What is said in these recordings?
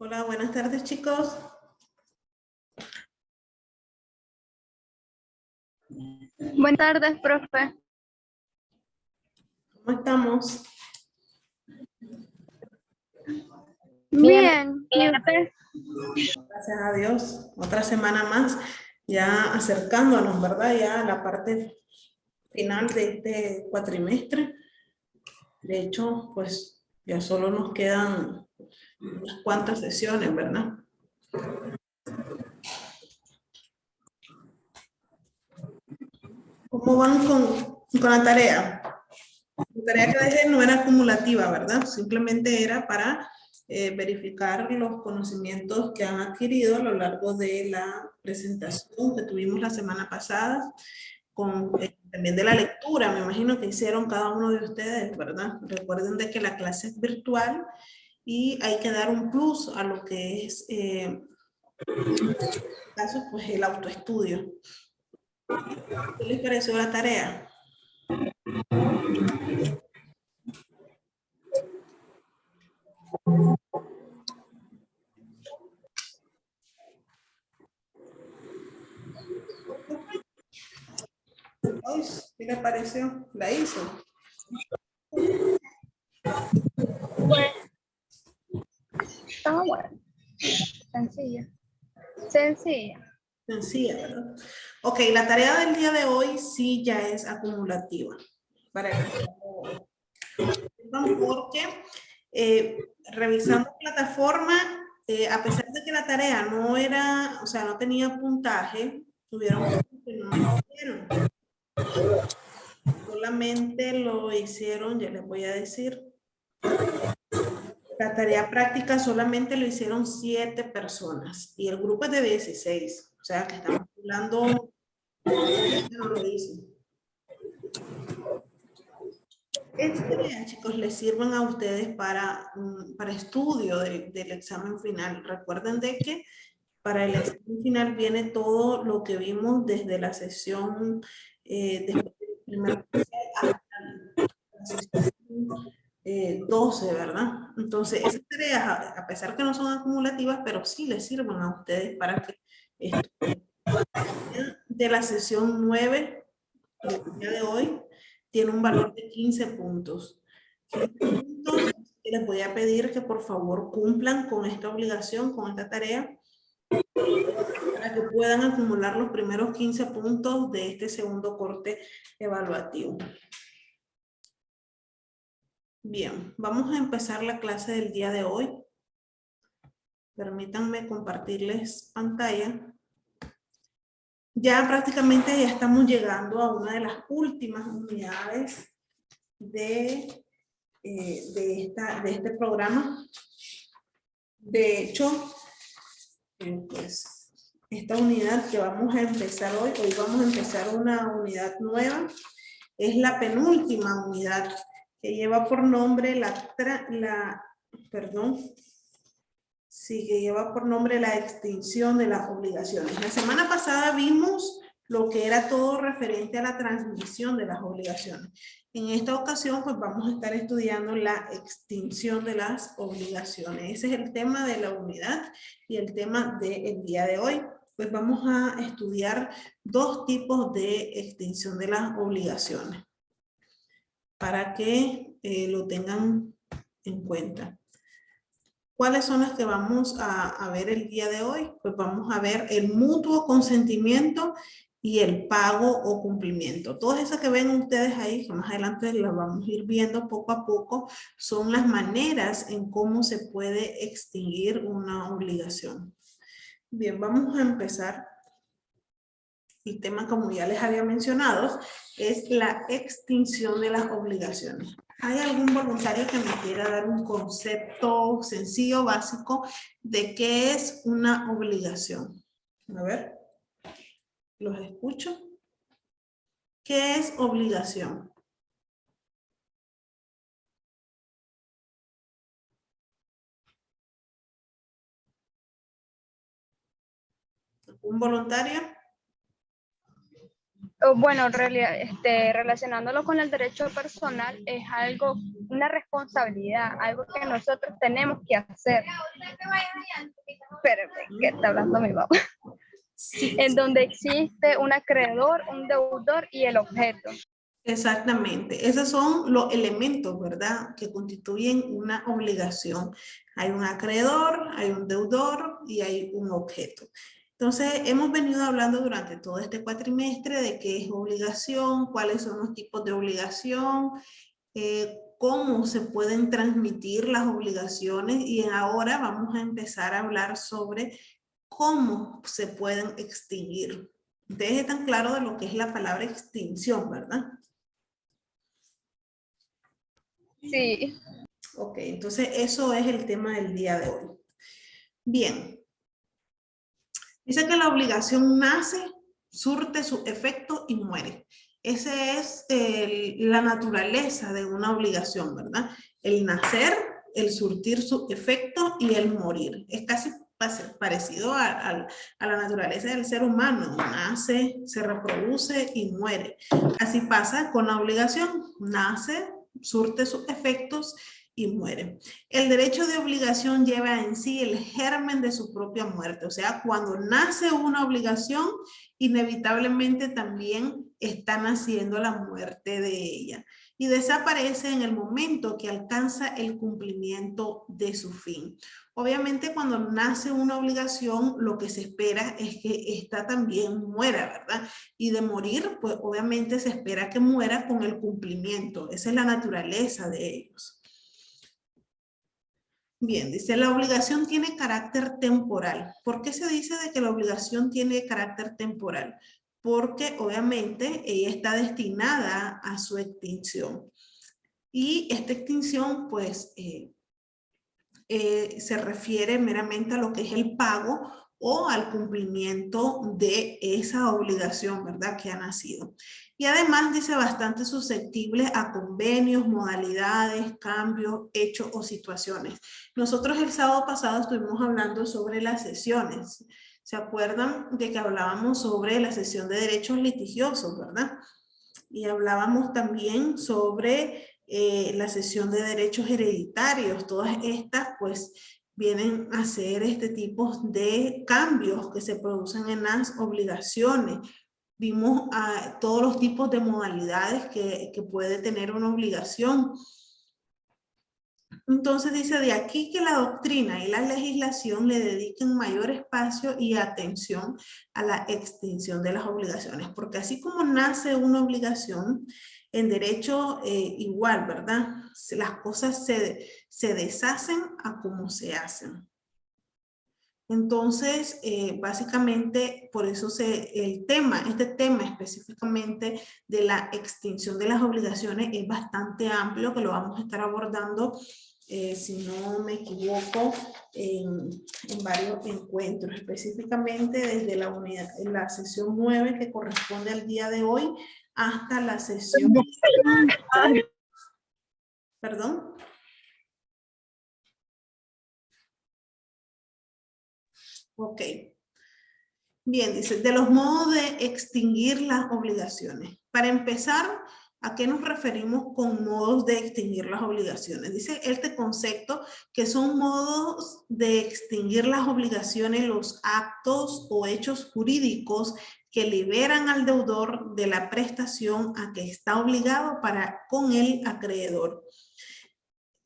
Hola, buenas tardes, chicos. Buenas tardes, profe. ¿Cómo estamos? Bien, ¿y usted? Gracias a Dios. Otra semana más, ya acercándonos, ¿verdad? Ya a la parte final de este cuatrimestre. De hecho, pues ya solo nos quedan unas cuantas sesiones, ¿verdad? ¿Cómo van con la tarea? La tarea que dejé no era acumulativa, ¿verdad? Simplemente era para verificar los conocimientos que han adquirido a lo largo de la presentación que tuvimos la semana pasada, con también de la lectura, me imagino que hicieron cada uno de ustedes, ¿verdad? Recuerden de que la clase es virtual y hay que dar un plus a lo que es, en este caso, pues el autoestudio. ¿Qué les pareció la tarea? ¿Qué les pareció? ¿La hizo? Está bueno. Sencilla. Sencilla. Sencilla, ¿verdad? Ok, la tarea del día de hoy sí ya es acumulativa. Para que sepan, porque revisando plataforma, a pesar de que la tarea no era, o sea, no tenía puntaje, tuvieron que no lo hicieron. Solamente lo hicieron, ya les voy a decir, la tarea práctica solamente lo hicieron 7 personas y el grupo es de 16, o sea que estamos hablando, no lo hice. Estas tareas, chicos, les sirven a ustedes para estudio del examen final. Recuerden de que para el examen final viene todo lo que vimos desde la sesión, después del primer parcial hasta la sesión 12, ¿verdad? Entonces, esas tareas, a pesar que no son acumulativas, pero sí les sirven a ustedes para que estudien. De la sesión 9, el día de hoy, tiene un valor de 15 puntos. 15 puntos, y les voy a pedir que por favor cumplan con esta obligación, con esta tarea, para que puedan acumular los primeros 15 puntos de este segundo corte evaluativo. Bien, vamos a empezar la clase del día de hoy. Permítanme compartirles pantalla. Ya prácticamente ya estamos llegando a una de las últimas unidades de este programa. De hecho, pues esta unidad que vamos a empezar hoy vamos a empezar una unidad nueva, es la penúltima unidad que lleva por nombre que lleva por nombre la extinción de las obligaciones. La semana pasada vimos lo que era todo referente a la transmisión de las obligaciones. En esta ocasión, pues vamos a estar estudiando la extinción de las obligaciones. Ese es el tema de la unidad y el tema del día de hoy. Pues vamos a estudiar dos tipos de extinción de las obligaciones para que lo tengan en cuenta. ¿Cuáles son las que vamos a ver el día de hoy? Pues vamos a ver el mutuo consentimiento y el pago o cumplimiento. Todas esas que ven ustedes ahí, que más adelante las vamos a ir viendo poco a poco, son las maneras en cómo se puede extinguir una obligación. Bien, vamos a empezar. El tema, como ya les había mencionado, es la extinción de las obligaciones. ¿Hay algún voluntario que me quiera dar un concepto sencillo, básico, de qué es una obligación? A ver, los escucho. ¿Qué es obligación? ¿Un voluntario? Bueno, en realidad, relacionándolo con el derecho personal, es algo, una responsabilidad, algo que nosotros tenemos que hacer. Espérame, que está hablando mi papá. Sí, En donde existe un acreedor, un deudor y el objeto. exactamente. Esos son los elementos, ¿verdad?, que constituyen una obligación. Hay un acreedor, hay un deudor y hay un objeto. Entonces, hemos venido hablando durante todo este cuatrimestre de qué es obligación, cuáles son los tipos de obligación, cómo se pueden transmitir las obligaciones, y ahora vamos a empezar a hablar sobre cómo se pueden extinguir. Ustedes están claros de lo que es la palabra extinción, ¿verdad? Sí. Ok, entonces eso es el tema del día de hoy. Bien. Dice que la obligación nace, surte su efecto y muere. Esa es la naturaleza de una obligación, ¿verdad? El nacer, el surtir su efecto y el morir. Es casi parecido a la naturaleza del ser humano. Nace, se reproduce y muere. Así pasa con la obligación. Nace, surte sus efectos y muere. El derecho de obligación lleva en sí el germen de su propia muerte. O sea, cuando nace una obligación, inevitablemente también está naciendo la muerte de ella. Y desaparece en el momento que alcanza el cumplimiento de su fin. Obviamente, cuando nace una obligación, lo que se espera es que ésta también muera, ¿verdad? Y de morir, pues obviamente se espera que muera con el cumplimiento. Esa es la naturaleza de ellos. Bien, dice, la obligación tiene carácter temporal. ¿Por qué se dice de que la obligación tiene carácter temporal? Porque obviamente ella está destinada a su extinción. Y esta extinción, pues, se refiere meramente a lo que es el pago o al cumplimiento de esa obligación, ¿verdad?, que ha nacido. Y además dice bastante susceptible a convenios, modalidades, cambios, hechos o situaciones. Nosotros el sábado pasado estuvimos hablando sobre las sesiones. ¿Se acuerdan de que hablábamos sobre la sesión de derechos litigiosos, verdad? Y hablábamos también sobre la sesión de derechos hereditarios. Todas estas pues vienen a ser este tipo de cambios que se producen en las obligaciones. Vimos todos los tipos de modalidades que puede tener una obligación. Entonces dice, de aquí que la doctrina y la legislación le dediquen mayor espacio y atención a la extinción de las obligaciones, porque así como nace una obligación, en derecho igual, ¿verdad? Las cosas se deshacen a como se hacen. Entonces, básicamente, por eso este tema específicamente de la extinción de las obligaciones es bastante amplio, que lo vamos a estar abordando, si no me equivoco, en varios encuentros, específicamente desde la unidad, en la sesión 9 que corresponde al día de hoy, hasta la sesión... ¿Perdón? Ok. Bien, dice, de los modos de extinguir las obligaciones. Para empezar, ¿a qué nos referimos con modos de extinguir las obligaciones? Dice este concepto que son modos de extinguir las obligaciones, los actos o hechos jurídicos que liberan al deudor de la prestación a que está obligado para con el acreedor.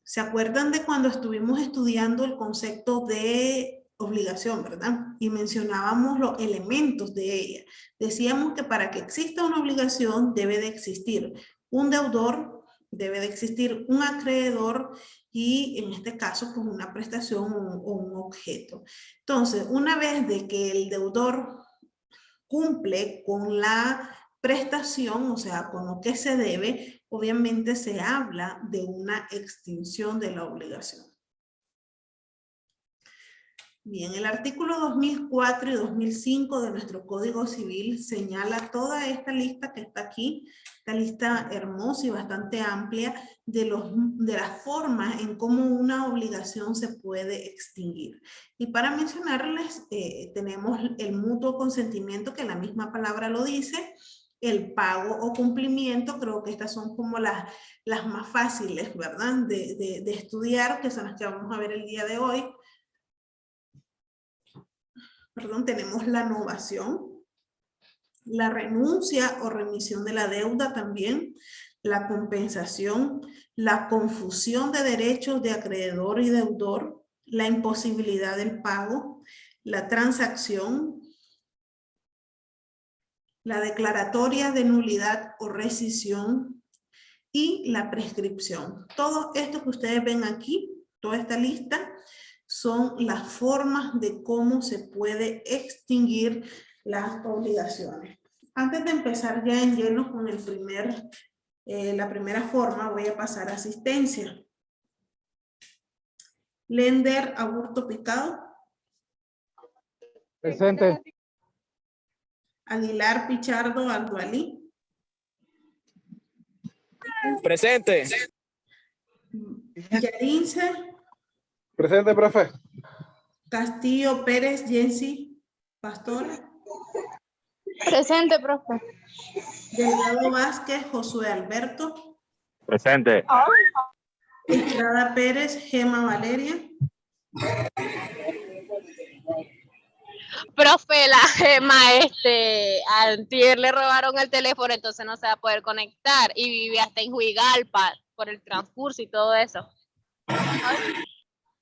¿Se acuerdan de cuando estuvimos estudiando el concepto de obligación, verdad? Y mencionábamos los elementos de ella. Decíamos que para que exista una obligación debe de existir un deudor, debe de existir un acreedor y en este caso pues una prestación o un objeto. Entonces, una vez de que el deudor cumple con la prestación, o sea, con lo que se debe, obviamente se habla de una extinción de la obligación. Bien, el artículo 2004 y 2005 de nuestro Código Civil señala toda esta lista que está aquí, esta lista hermosa y bastante amplia de las formas en cómo una obligación se puede extinguir. Y para mencionarles, tenemos el mutuo consentimiento, que la misma palabra lo dice, el pago o cumplimiento. Creo que estas son como las más fáciles, ¿verdad? De estudiar, que son las que vamos a ver el día de hoy. Perdón, tenemos la novación, la renuncia o remisión de la deuda también, la compensación, la confusión de derechos de acreedor y deudor, la imposibilidad del pago, la transacción, la declaratoria de nulidad o rescisión y la prescripción. Todo esto que ustedes ven aquí, toda esta lista, son las formas de cómo se puede extinguir las obligaciones. Antes de empezar ya en lleno con la primera forma, voy a pasar a asistencia. Lender Aburto Picado. Presente. Aguilar Pichardo Aldualí. Presente. Yarince. Presente, profe. Castillo Pérez Jensi Pastora. Presente, profe. Delgado Vázquez Josué Alberto. Presente. Estrada Pérez Gema Valeria. Profe, la Gema, antier le robaron el teléfono, entonces no se va a poder conectar y vive hasta en Huigalpa por el transcurso y todo eso.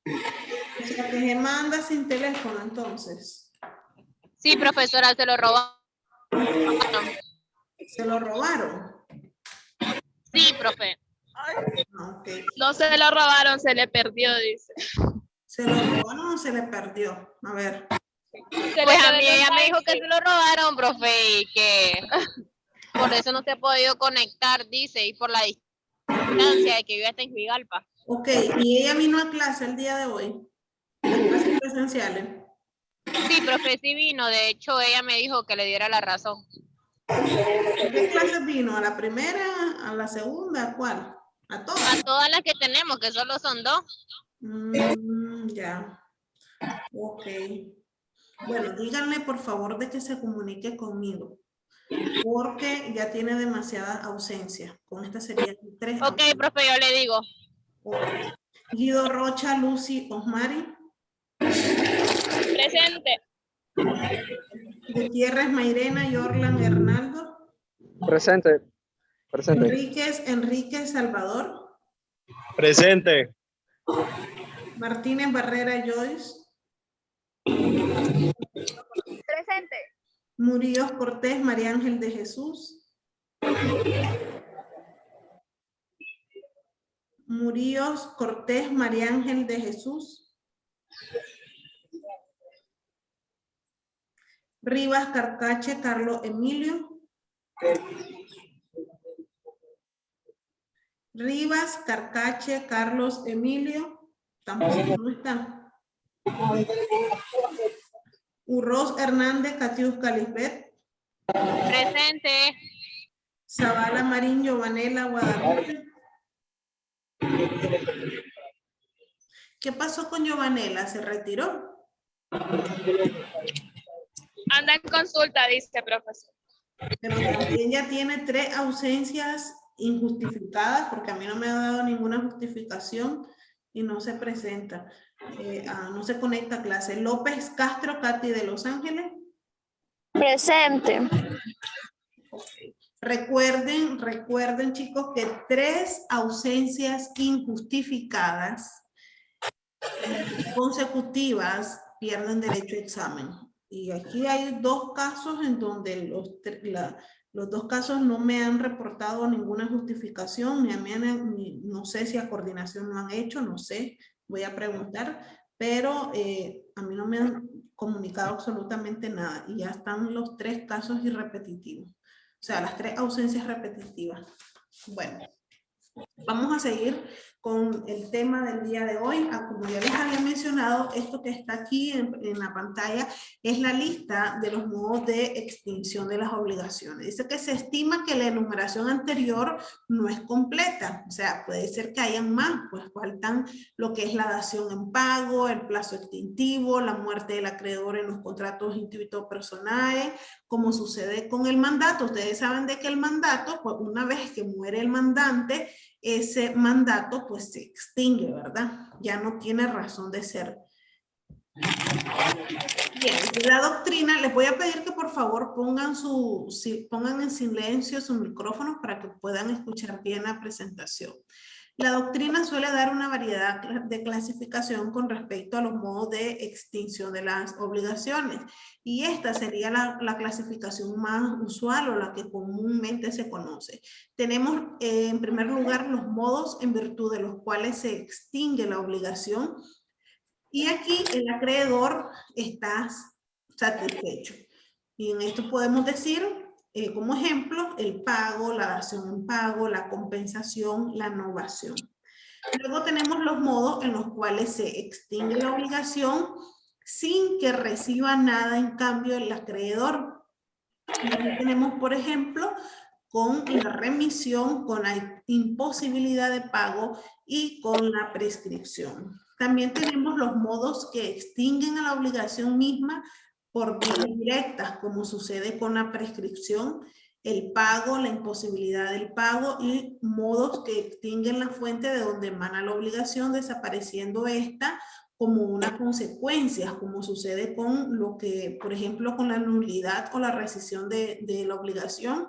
O sea que Gema anda sin teléfono entonces. Sí, profesora, se lo robaron. ¿Se lo robaron? Sí, profe. Ok. No se lo robaron, se le perdió, dice. ¿Se lo robaron o se le perdió? A ver. Pues a mí ella me dijo que se lo robaron, profe, y que por eso no se ha podido conectar, dice, y por la distancia de que vive hasta en Huigalpa. Ok, ¿y ella vino a clase el día de hoy? ¿Las clases presenciales? Sí, profe, sí vino, de hecho ella me dijo que le diera la razón. ¿A qué clases vino? ¿A la primera? ¿A la segunda? ¿A cuál? ¿A todas? A todas las que tenemos, que solo son 2. Ya. Ok. Bueno, díganle por favor de que se comunique conmigo, porque ya tiene demasiada ausencia. Con esta serían 3. Ok, profe, yo le digo. Okay. Guido Rocha, Lucy Osmari. Presente. Gutiérrez Mairena y Orlan Hernaldo. Presente. Presente. Enríquez Salvador. Presente. Martínez Barrera Joyce. Presente. Murillos Cortés María Ángel de Jesús. Murillos Cortés María Ángel de Jesús. Rivas Carcache Carlos Emilio. Rivas Carcache Carlos Emilio. Tampoco no está. Urroz Hernández Catiusca Lisbeth. Presente. Zavala Marín Giovanela Guadalupe. ¿Qué pasó con Giovanela? ¿Se retiró? Anda en consulta, dice profesor. Pero también ya tiene 3 ausencias injustificadas, porque a mí no me ha dado ninguna justificación y no se presenta. No se conecta a clase. López Castro Katy de Los Ángeles. Presente. Okay. Recuerden chicos que 3 ausencias injustificadas consecutivas pierden derecho a examen. Y aquí hay 2 casos en donde los 2 casos no me han reportado ninguna justificación, no sé si a coordinación lo han hecho, no sé, voy a preguntar, pero a mí no me han comunicado absolutamente nada y ya están los 3 casos irrepetitivos. O sea, las 3 ausencias repetitivas. Bueno, Vamos a seguir con el tema del día de hoy. Como ya les había mencionado, esto que está aquí en la pantalla es la lista de los modos de extinción de las obligaciones. Dice que se estima que la enumeración anterior no es completa, o sea, puede ser que hayan más, pues faltan lo que es la dación en pago, el plazo extintivo, la muerte del acreedor en los contratos individuos personales, como sucede con el mandato. Ustedes saben de que el mandato, pues una vez que muere el mandante, ese mandato pues se extingue, ¿verdad? Ya no tiene razón de ser. Bien, la doctrina, les voy a pedir que por favor pongan en silencio sus micrófonos para que puedan escuchar bien la presentación. La doctrina suele dar una variedad de clasificación con respecto a los modos de extinción de las obligaciones. Y esta sería la clasificación más usual o la que comúnmente se conoce. Tenemos en primer lugar los modos en virtud de los cuales se extingue la obligación. Y aquí el acreedor está satisfecho. Y en esto podemos decir, como ejemplo, el pago, la dación en pago, la compensación, la novación. Luego tenemos los modos en los cuales se extingue la obligación sin que reciba nada en cambio el acreedor. Y aquí tenemos, por ejemplo, con la remisión, con la imposibilidad de pago y con la prescripción. También tenemos los modos que extinguen a la obligación misma por vías directas, como sucede con la prescripción, el pago, la imposibilidad del pago y modos que extinguen la fuente de donde emana la obligación, desapareciendo esta como una consecuencia, como sucede con lo que, por ejemplo, con la nulidad o la rescisión de la obligación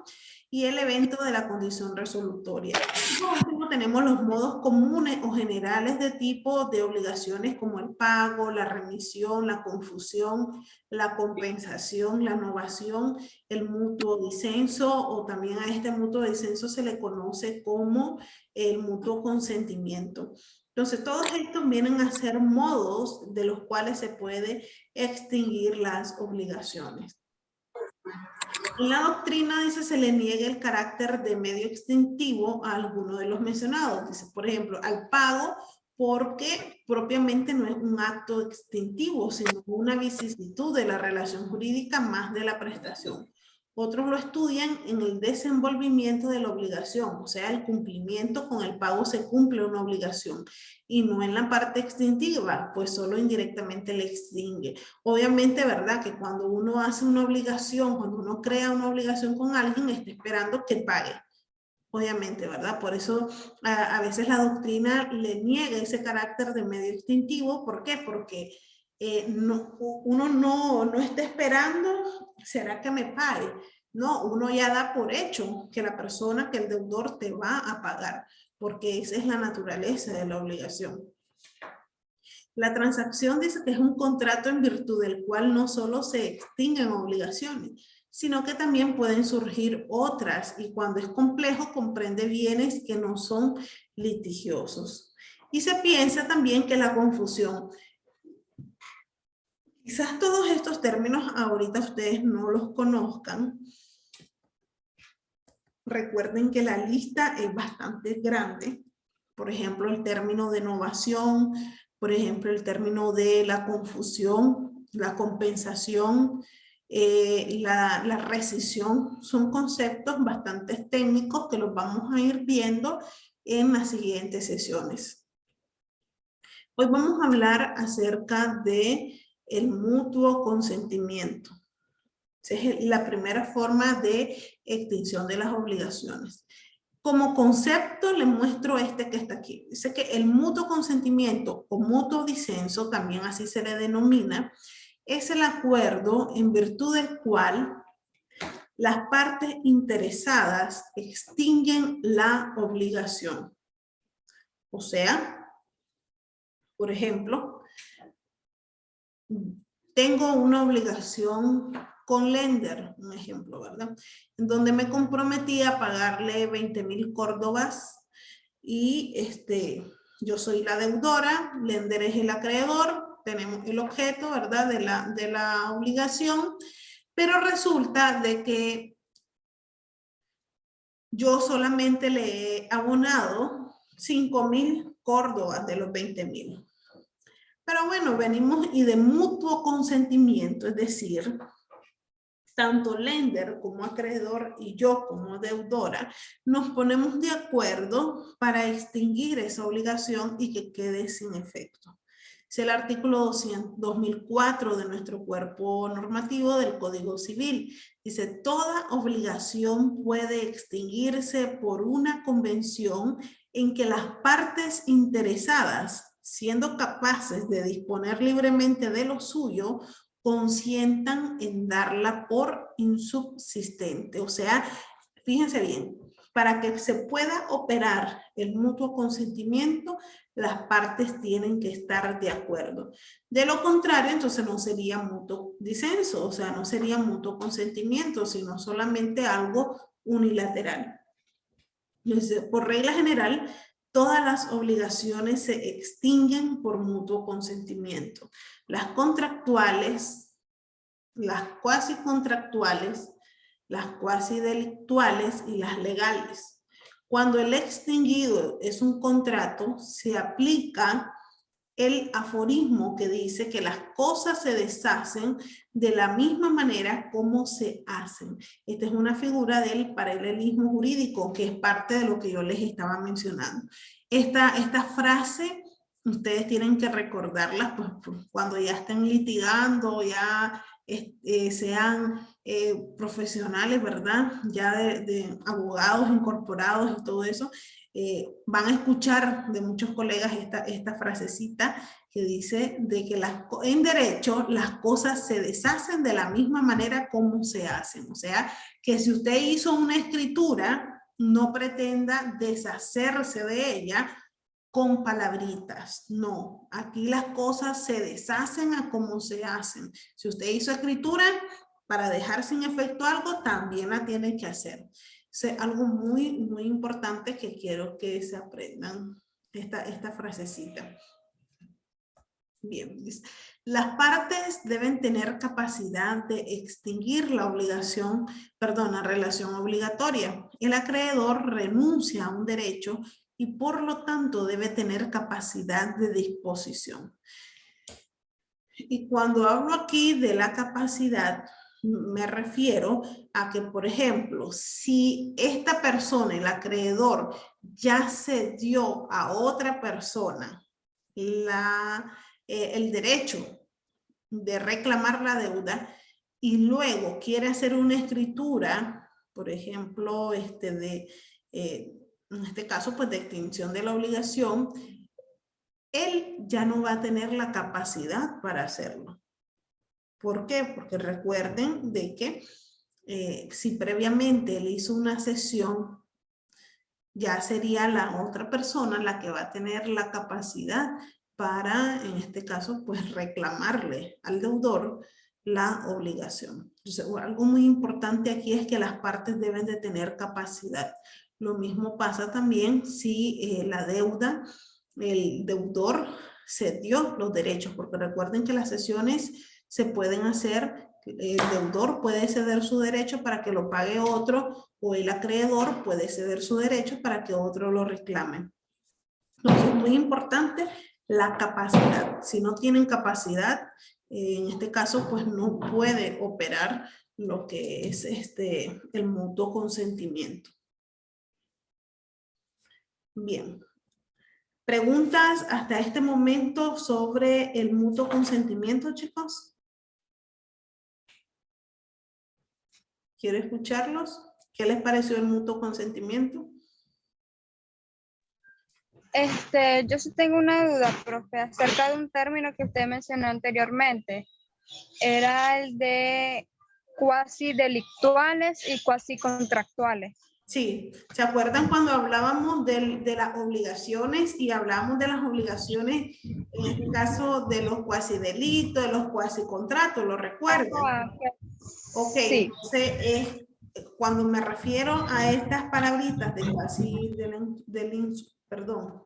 y el evento de la condición resolutoria. Por último, tenemos los modos comunes o generales de tipo de obligaciones como el pago, la remisión, la confusión, la compensación, la novación, el mutuo disenso, o también a este mutuo disenso se le conoce como el mutuo consentimiento. Entonces, todos estos vienen a ser modos de los cuales se puede extinguir las obligaciones. En la doctrina dice se le niega el carácter de medio extintivo a alguno de los mencionados. Dice, por ejemplo, al pago, porque propiamente no es un acto extintivo, sino una vicisitud de la relación jurídica más de la prestación. Otros lo estudian en el desenvolvimiento de la obligación, o sea, el cumplimiento con el pago se cumple una obligación y no en la parte extintiva, pues solo indirectamente le extingue. Obviamente, ¿verdad? Que cuando uno hace una obligación, cuando uno crea una obligación con alguien, está esperando que pague. Obviamente, ¿verdad? Por eso a veces la doctrina le niega ese carácter de medio extintivo. ¿Por qué? Porque uno no está esperando, ¿será que me pague? No, uno ya da por hecho que la persona, que el deudor te va a pagar, porque esa es la naturaleza de la obligación. La transacción dice que es un contrato en virtud del cual no solo se extinguen obligaciones, sino que también pueden surgir otras, y cuando es complejo comprende bienes que no son litigiosos. Y se piensa también que la confusión, quizás todos estos términos ahorita ustedes no los conozcan. Recuerden que la lista es bastante grande. Por ejemplo, el término de novación, por ejemplo, el término de la confusión, la compensación, la rescisión, son conceptos bastante técnicos que los vamos a ir viendo en las siguientes sesiones. Hoy vamos a hablar acerca de el mutuo consentimiento. Esa es la primera forma de extinción de las obligaciones. Como concepto le muestro este que está aquí. Dice que el mutuo consentimiento o mutuo disenso, también así se le denomina, es el acuerdo en virtud del cual las partes interesadas extinguen la obligación. O sea, por ejemplo, tengo una obligación con lender, un ejemplo, ¿verdad? En donde me comprometí a pagarle 20,000 córdobas y yo soy la deudora, lender es el acreedor, tenemos el objeto, ¿verdad? De la obligación, pero resulta de que yo solamente le he abonado 5.000 córdobas de los 20.000. Pero bueno, venimos y de mutuo consentimiento, es decir, tanto lender como acreedor y yo como deudora nos ponemos de acuerdo para extinguir esa obligación y que quede sin efecto. Es el artículo 2004 de nuestro cuerpo normativo del Código Civil. Dice, toda obligación puede extinguirse por una convención en que las partes interesadas, siendo capaces de disponer libremente de lo suyo, consientan en darla por insubsistente. O sea, fíjense bien, para que se pueda operar el mutuo consentimiento, las partes tienen que estar de acuerdo. De lo contrario, entonces no sería mutuo disenso, o sea, no sería mutuo consentimiento, sino solamente algo unilateral. Entonces, por regla general, todas las obligaciones se extinguen por mutuo consentimiento. Las contractuales, las cuasi contractuales, las cuasi delictuales y las legales. Cuando el extinguido es un contrato, se aplica el aforismo que dice que las cosas se deshacen de la misma manera como se hacen. Esta es una figura del paralelismo jurídico que es parte de lo que yo les estaba mencionando. Esta frase ustedes tienen que recordarla pues, cuando ya estén litigando, ya sean profesionales, ¿verdad? Ya de abogados incorporados y todo eso. Van a escuchar de muchos colegas esta frasecita que dice de que en derecho las cosas se deshacen de la misma manera como se hacen. O sea, que si usted hizo una escritura, no pretenda deshacerse de ella con palabritas. No, aquí las cosas se deshacen a como se hacen. Si usted hizo escritura, para dejar sin efecto algo, también la tiene que hacer. Es algo muy, muy importante que quiero que se aprendan esta frasecita. Bien, las partes deben tener capacidad de extinguir la obligación, perdón, la relación obligatoria. El acreedor renuncia a un derecho y por lo tanto debe tener capacidad de disposición. Y cuando hablo aquí de la capacidad, me refiero a que, por ejemplo, si esta persona, el acreedor, ya cedió a otra persona el derecho de reclamar la deuda y luego quiere hacer una escritura, por ejemplo, en este caso, pues de extinción de la obligación, él ya no va a tener la capacidad para hacerlo. ¿Por qué? Porque recuerden de que si previamente él hizo una cesión, ya sería la otra persona la que va a tener la capacidad para, en este caso, pues reclamarle al deudor la obligación. Entonces, algo muy importante aquí es que las partes deben de tener capacidad. Lo mismo pasa también si la deuda, el deudor cedió los derechos, porque recuerden que las cesiones se pueden hacer, el deudor puede ceder su derecho para que lo pague otro, o el acreedor puede ceder su derecho para que otro lo reclame. Entonces es muy importante la capacidad. Si no tienen capacidad, en este caso pues no puede operar lo que es el mutuo consentimiento. Bien. ¿Preguntas hasta este momento sobre el mutuo consentimiento, chicos? Quiero escucharlos. ¿Qué les pareció el mutuo consentimiento? Yo sí tengo una duda, profe, acerca de un término que usted mencionó anteriormente. Era el de cuasi delictuales y cuasi contractuales. Sí, ¿se acuerdan cuando hablábamos de las obligaciones y hablamos de las obligaciones, en este caso de los cuasi delitos, de los cuasi contratos, ¿lo recuerdan? Ok, sí. entonces cuando me refiero a estas palabritas de cuasi perdón,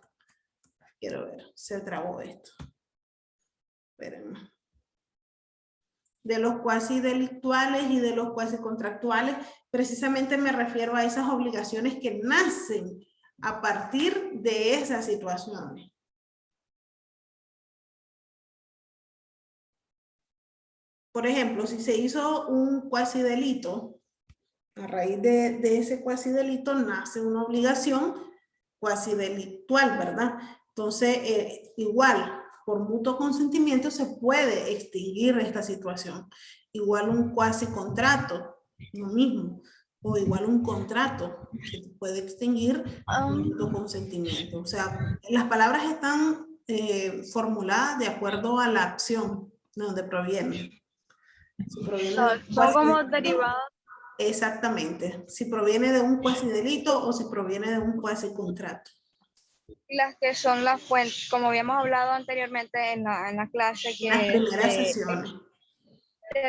quiero ver, se trabó esto. Espérenme. De los cuasi delictuales y de los cuasi contractuales, precisamente me refiero a esas obligaciones que nacen a partir de esa situación. Por ejemplo, si se hizo un cuasi delito, a raíz de ese cuasi delito nace una obligación cuasi delictual, ¿verdad? Entonces, igual, por mutuo consentimiento se puede extinguir esta situación. Igual un cuasi contrato, lo mismo. O igual un contrato se puede extinguir por mutuo consentimiento. O sea, las palabras están formuladas de acuerdo a la acción de donde provienen. Si proviene de un Son como cuasi- derivados. Exactamente. Si proviene de un cuasi delito o si proviene de un cuasi contrato. Las que son las fuentes, como habíamos hablado anteriormente en la clase, que Las primeras de sesiones.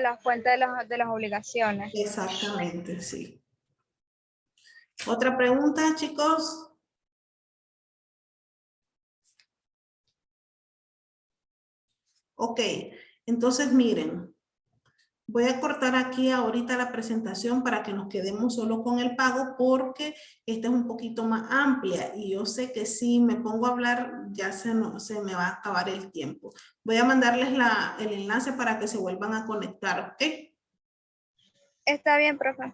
las fuentes de las obligaciones. Exactamente, sí. ¿Otra pregunta, chicos? Ok, entonces miren. Voy a cortar aquí ahorita la presentación para que nos quedemos solo con el pago porque esta es un poquito más amplia y yo sé que si me pongo a hablar ya se me va a acabar el tiempo. Voy a mandarles el enlace para que se vuelvan a conectar, ¿ok? Está bien, profe.